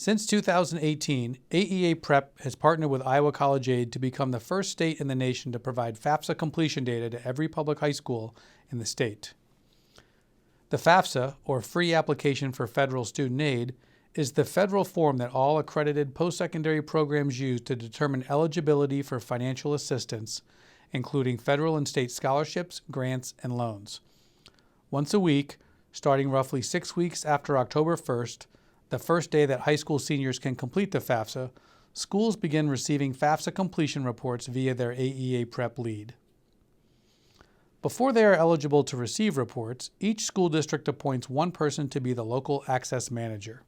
Since 2018, AEA Prep has partnered with Iowa College Aid to become the first state in the nation to provide FAFSA completion data to every public high school in the state. The FAFSA, or Free Application for Federal Student Aid, is the federal form that all accredited post-secondary programs use to determine eligibility for financial assistance, including federal and state scholarships, grants, and loans. Once a week, starting roughly 6 weeks after October 1st, the first day that high school seniors can complete the FAFSA, schools begin receiving FAFSA completion reports via their AEA Prep lead. Before they are eligible to receive reports, each school district appoints one person to be the local access manager.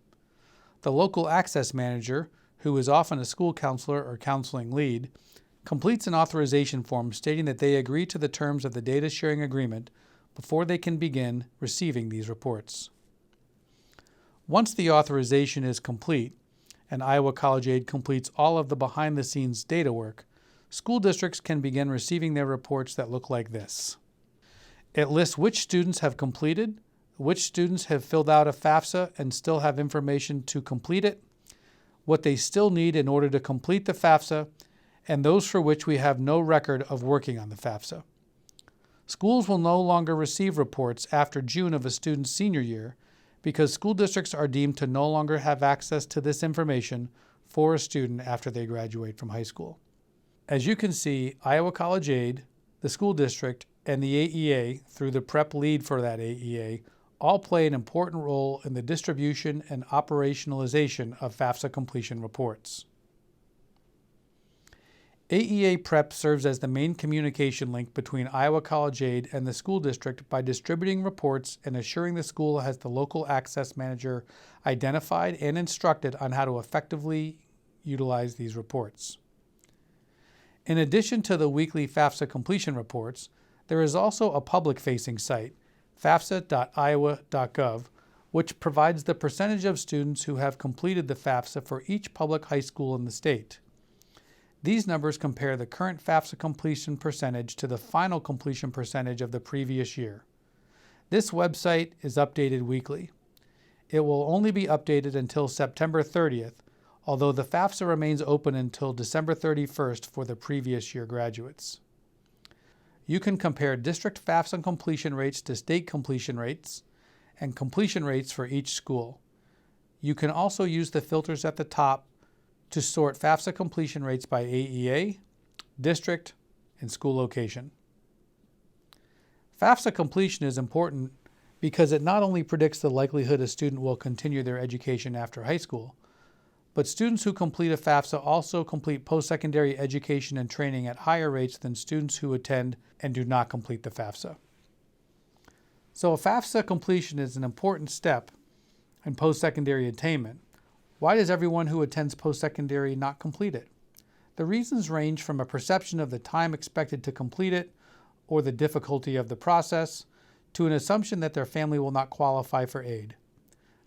The local access manager, who is often a school counselor or counseling lead, completes an authorization form stating that they agree to the terms of the data sharing agreement before they can begin receiving these reports. Once the authorization is complete and Iowa College Aid completes all of the behind-the-scenes data work, school districts can begin receiving their reports that look like this. It lists which students have completed, which students have filled out a FAFSA and still have information to complete it, what they still need in order to complete the FAFSA, and those for which we have no record of working on the FAFSA. Schools will no longer receive reports after June of a student's senior year because school districts are deemed to no longer have access to this information for a student after they graduate from high school. As you can see, Iowa College Aid, the school district, and the AEA, through the prep lead for that AEA, all play an important role in the distribution and operationalization of FAFSA completion reports. AEA Prep serves as the main communication link between Iowa College Aid and the school district by distributing reports and assuring the school has the local access manager identified and instructed on how to effectively utilize these reports. In addition to the weekly FAFSA completion reports, there is also a public-facing site, fafsa.iowa.gov, which provides the percentage of students who have completed the FAFSA for each public high school in the state. These numbers compare the current FAFSA completion percentage to the final completion percentage of the previous year. This website is updated weekly. It will only be updated until September 30th, although the FAFSA remains open until December 31st for the previous year graduates. You can compare district FAFSA completion rates to state completion rates and completion rates for each school. You can also use the filters at the top to sort FAFSA completion rates by AEA, district, and school location. FAFSA completion is important because it not only predicts the likelihood a student will continue their education after high school, but students who complete a FAFSA also complete post-secondary education and training at higher rates than students who attend and do not complete the FAFSA. So if FAFSA completion is an important step in post-secondary attainment, why does everyone who attends post-secondary not complete it? The reasons range from a perception of the time expected to complete it or the difficulty of the process to an assumption that their family will not qualify for aid.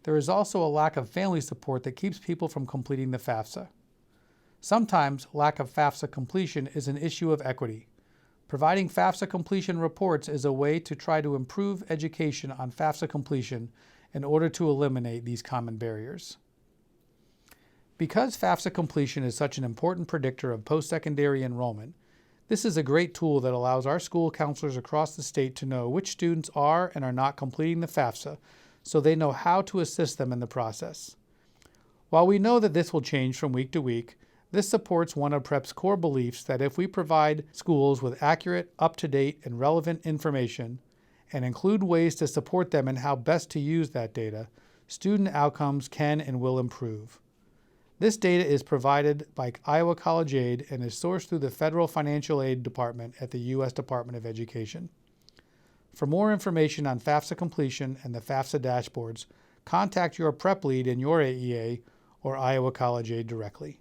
There is also a lack of family support that keeps people from completing the FAFSA. Sometimes lack of FAFSA completion is an issue of equity. Providing FAFSA completion reports is a way to try to improve education on FAFSA completion in order to eliminate these common barriers. Because FAFSA completion is such an important predictor of post-secondary enrollment, this is a great tool that allows our school counselors across the state to know which students are and are not completing the FAFSA so they know how to assist them in the process. While we know that this will change from week to week, this supports one of PREP's core beliefs that if we provide schools with accurate, up-to-date, and relevant information and include ways to support them in how best to use that data, student outcomes can and will improve. This data is provided by Iowa College Aid and is sourced through the Federal Financial Aid Department at the U.S. Department of Education. For more information on FAFSA completion and the FAFSA dashboards, contact your prep lead in your AEA or Iowa College Aid directly.